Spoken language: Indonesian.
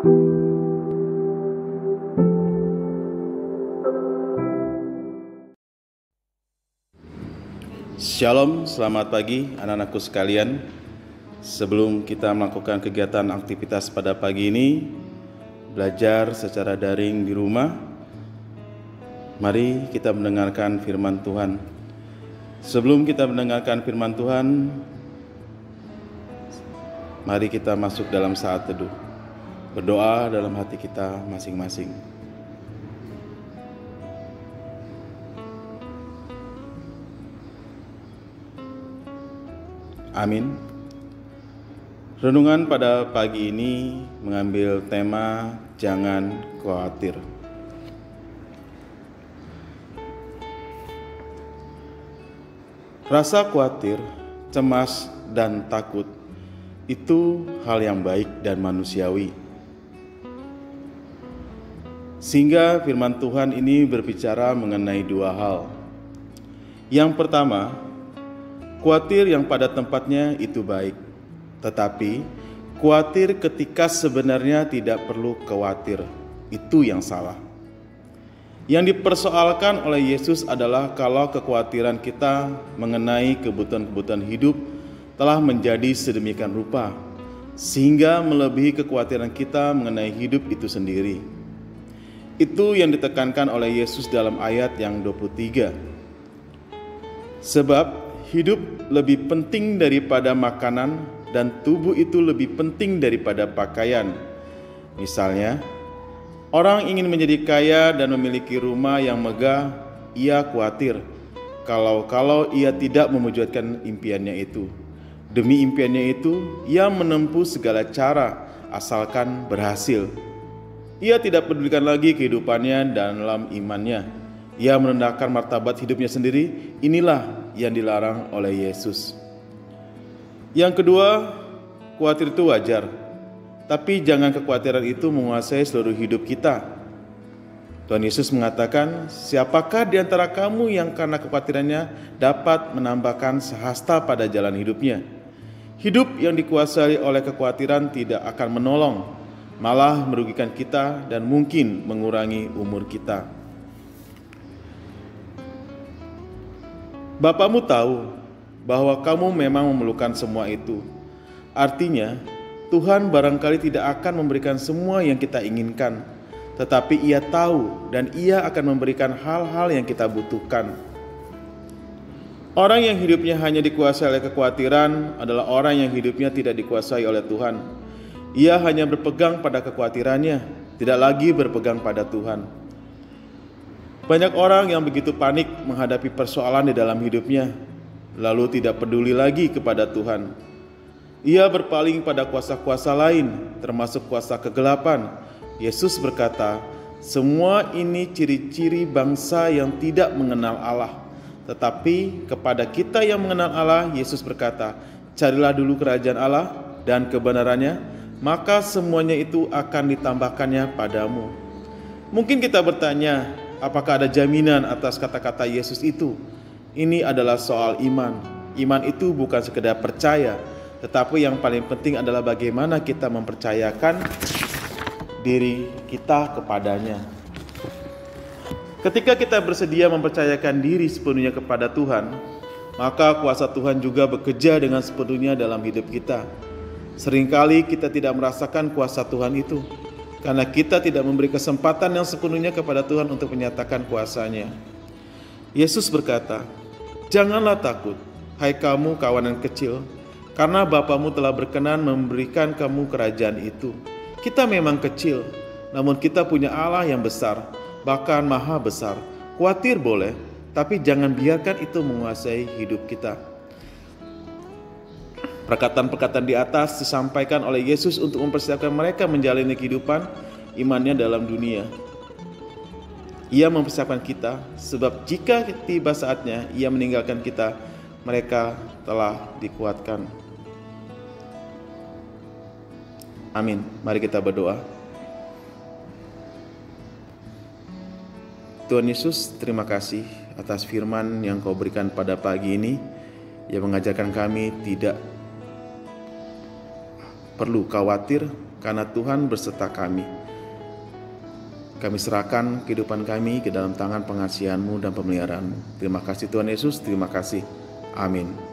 Shalom, selamat pagi anak-anakku sekalian. Sebelum kita melakukan kegiatan aktivitas pada pagi ini, belajar secara daring di rumah, mari kita mendengarkan firman Tuhan. Sebelum kita mendengarkan firman Tuhan, mari kita masuk dalam saat teduh. Berdoa dalam hati kita masing-masing. Amin. Renungan pada pagi ini mengambil tema jangan khawatir. Rasa khawatir, cemas, dan takut itu hal yang baik dan manusiawi. Sehingga firman Tuhan ini berbicara mengenai dua hal. Yang pertama, khawatir yang pada tempatnya itu baik, tetapi khawatir ketika sebenarnya tidak perlu khawatir, itu yang salah. Yang dipersoalkan oleh Yesus adalah kalau kekhawatiran kita mengenai kebutuhan-kebutuhan hidup telah menjadi sedemikian rupa, sehingga melebihi kekhawatiran kita mengenai hidup itu sendiri. Itu yang ditekankan oleh Yesus dalam ayat yang 23. Sebab hidup lebih penting daripada makanan dan tubuh itu lebih penting daripada pakaian. Misalnya, orang ingin menjadi kaya dan memiliki rumah yang megah, ia khawatir kalau ia tidak mewujudkan impiannya itu. Demi impiannya itu, ia menempuh segala cara asalkan berhasil. Ia tidak pedulikan lagi kehidupannya dalam imannya. Ia merendahkan martabat hidupnya sendiri. Inilah yang dilarang oleh Yesus. Yang kedua, khawatir itu wajar, tapi jangan kekhawatiran itu menguasai seluruh hidup kita. Tuhan Yesus mengatakan, siapakah di antara kamu yang karena kekhawatirannya dapat menambahkan sehasta pada jalan hidupnya? Hidup yang dikuasai oleh kekhawatiran tidak akan menolong, malah merugikan kita dan mungkin mengurangi umur kita. Bapamu tahu bahwa kamu memang memerlukan semua itu. Artinya, Tuhan barangkali tidak akan memberikan semua yang kita inginkan, tetapi Ia tahu dan Ia akan memberikan hal-hal yang kita butuhkan. Orang yang hidupnya hanya dikuasai oleh kekhawatiran adalah orang yang hidupnya tidak dikuasai oleh Tuhan. Ia hanya berpegang pada kekhawatirannya, tidak lagi berpegang pada Tuhan. Banyak orang yang begitu panik menghadapi persoalan di dalam hidupnya, lalu tidak peduli lagi kepada Tuhan. Ia berpaling pada kuasa-kuasa lain, termasuk kuasa kegelapan. Yesus berkata, semua ini ciri-ciri bangsa yang tidak mengenal Allah. Tetapi kepada kita yang mengenal Allah, Yesus berkata, carilah dulu kerajaan Allah dan kebenarannya, maka semuanya itu akan ditambahkannya padamu. Mungkin kita bertanya, apakah ada jaminan atas kata-kata Yesus itu? Ini adalah soal iman. Iman itu bukan sekedar percaya, tetapi yang paling penting adalah bagaimana kita mempercayakan diri kita kepadanya. Ketika kita bersedia mempercayakan diri sepenuhnya kepada Tuhan, maka kuasa Tuhan juga bekerja dengan sepenuhnya dalam hidup kita. Seringkali kita tidak merasakan kuasa Tuhan itu, karena kita tidak memberi kesempatan yang sepenuhnya kepada Tuhan untuk menyatakan kuasa-Nya. Yesus berkata, janganlah takut, hai kamu kawanan kecil, karena Bapamu telah berkenan memberikan kamu kerajaan itu. Kita memang kecil, namun kita punya Allah yang besar, bahkan maha besar. Khawatir boleh, tapi jangan biarkan itu menguasai hidup kita. Perkataan-perkataan di atas disampaikan oleh Yesus untuk mempersiapkan mereka menjalani kehidupan imannya dalam dunia. Ia mempersiapkan kita, sebab jika tiba saatnya Ia meninggalkan kita, mereka telah dikuatkan. Amin. Mari kita berdoa. Tuhan Yesus, terima kasih atas firman yang Kau berikan pada pagi ini, yang mengajarkan kami tidak perlu khawatir karena Tuhan berserta kami. Kami serahkan kehidupan kami ke dalam tangan pengasihan-Mu dan pemeliharaan-Mu. Terima kasih Tuhan Yesus, terima kasih. Amin.